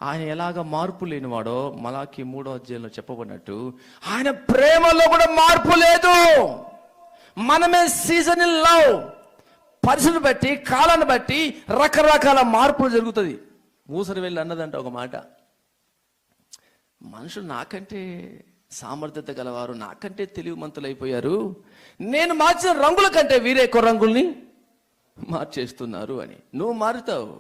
ఆయన ఎలాగ మార్పు లేనివాడో మలాకి 3వ అధ్యాయంలో చెప్పబడినట్టు ఆయన ప్రేమలో కూడా మార్పు లేదు. మనమే సీజన్ ఇన్ లవ్, పరిస్థితిని బట్టి కాలాన్ని బట్టి రకరకాల మార్పులు జరుగుతుంది. మూసరి వెళ్ళి అన్నదంట ఒక మాట, మనుషులు నాకంటే సామర్థ్యత గలవారు, నాకంటే తెలివిమంతులు అయిపోయారు, నేను మార్చిన రంగుల కంటే వీరే ఎక్కువ రంగుల్ని మార్చేస్తున్నారు అని. నువ్వు మారుతావు,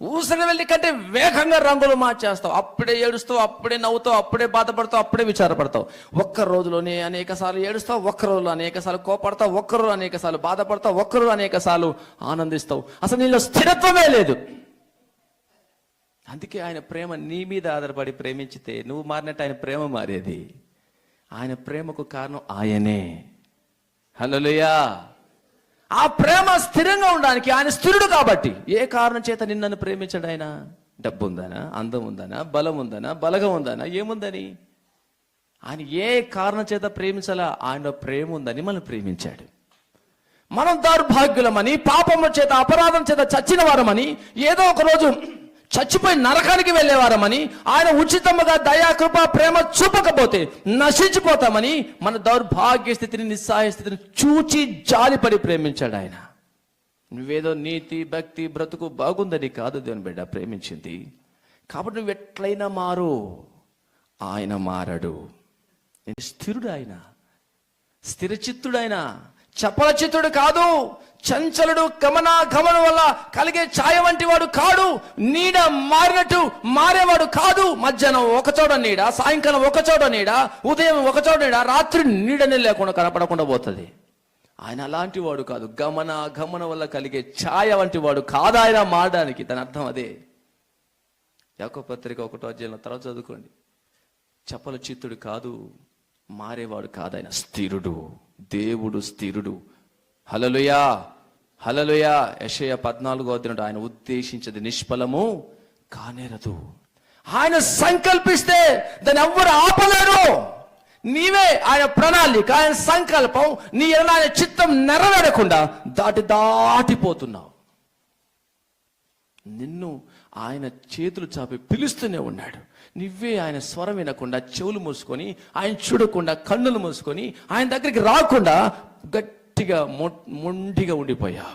ఊసరి వెళ్ళి కంటే వేగంగా రంగులు మార్చేస్తావు. అప్పుడే ఏడుస్తావు, అప్పుడే నవ్వుతావు, అప్పుడే బాధపడతావు, అప్పుడే విచారపడతావు. ఒక్క రోజులోనే అనేక సార్లు ఏడుస్తావు, ఒక్క రోజులో అనేక సార్లు కోపడతావు, ఒక్క రోజు అనేక సార్లు బాధపడతావు, ఒక్క రోజు అనేక సార్లు ఆనందిస్తావు. అసలు నీలో స్థిరత్వమే లేదు. అందుకే ఆయన ప్రేమ నీ మీద ఆధారపడి ప్రేమించితే నువ్వు మారినట్టు ఆయన ప్రేమ మారేది. ఆయన ప్రేమకు కారణం ఆయనే. హల్లెలూయా. ఆ ప్రేమ స్థిరంగా ఉండడానికి ఆయన స్థిరుడు కాబట్టి. ఏ కారణం చేత నిన్నను ప్రేమించాడు ఆయన? డబ్బు ఉందనా, అందం ఉందనా, బలం ఉందనా, బలగం ఉందనా, ఏముందని? ఆయన ఏ కారణం చేత ప్రేమించాలా? ఆయన ప్రేమ ఉందని మనం ప్రేమించాడు. మనం దౌర్భాగ్యులమని, పాపముల చేత అపరాధం చేత చచ్చిన వారమని, ఏదో ఒక రోజు చచ్చిపోయి నరకానికి వెళ్ళేవారమని, ఆయన ఉచితముగా దయా కృప ప్రేమ చూపకపోతే నశించిపోతామని మన దౌర్భాగ్య స్థితిని, నిస్సహాయ స్థితిని చూచి జాలిపడి ప్రేమించాడు ఆయన. నువ్వేదో నీతి భక్తి బ్రతుకు బాగుందని కాదు దేవుని బిడ్డ ప్రేమించింది. కాబట్టి నువ్వు ఎట్లయినా మారు, ఆయన మారడు. స్థిరుడు ఆయన, స్థిరచిత్తుడు ఆయన, చపల చిత్తుడు కాదు, చంచలుడు, గమనం వల్ల కలిగే ఛాయ వంటి వాడు కాడు, నీడ మారినట్టు మారేవాడు కాదు. మధ్యాహ్నం ఒకచోట నీడ, సాయంకాలం ఒకచోట నీడ, ఉదయం ఒకచోట నీడ, రాత్రి నీడనే లేకుండా కనపడకుండా పోతుంది. ఆయన అలాంటి వాడు కాదు. గమనం వల్ల కలిగే ఛాయ వంటి వాడు కాదు ఆయన మారడానికి. దాని అర్థం అదే. యాకోబు పత్రిక 1వ అధ్యాయంలో తర్వాత చదువుకోండి. చపల చిత్తుడు కాదు, మారేవాడు కాదు, ఆయన స్థిరుడు. దేవుడు స్థిరుడు. హల్లెలూయా, హల్లెలూయా. యెషయా 14వ అధ్యాయంలో ఆయన ఉద్దేశించేది నిష్ఫలము కానేరదు. ఆయన సంకల్పిస్తే దాన్ని ఎవ్వరు ఆపలేరు. నీవే ఆయన ప్రణాళిక, ఆయన సంకల్పం, నీ ఆయన చిత్తం నెరవేరకుండా దాటిపోతున్నావు. నిన్ను ఆయన చేతులు చాపి పిలుస్తూనే ఉన్నాడు. నువ్వే ఆయన స్వరం వినకుండా చెవులు మూసుకొని, ఆయన చూడకుండా కన్నులు మూసుకొని, ఆయన దగ్గరికి రాకుండా గట్టిగా మొండిగా ఉండిపోయా.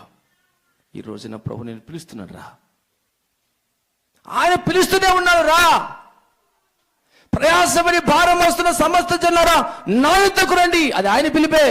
ఈ రోజున ప్రభు నేను పిలుస్తున్నాడు, రా. ఆయన పిలుస్తూనే ఉన్నాడు, రా. ప్రయాసపడి భారం వస్తున్న సమస్త జనులారా నా యొద్దకు రండి. అది ఆయన పిలిపే.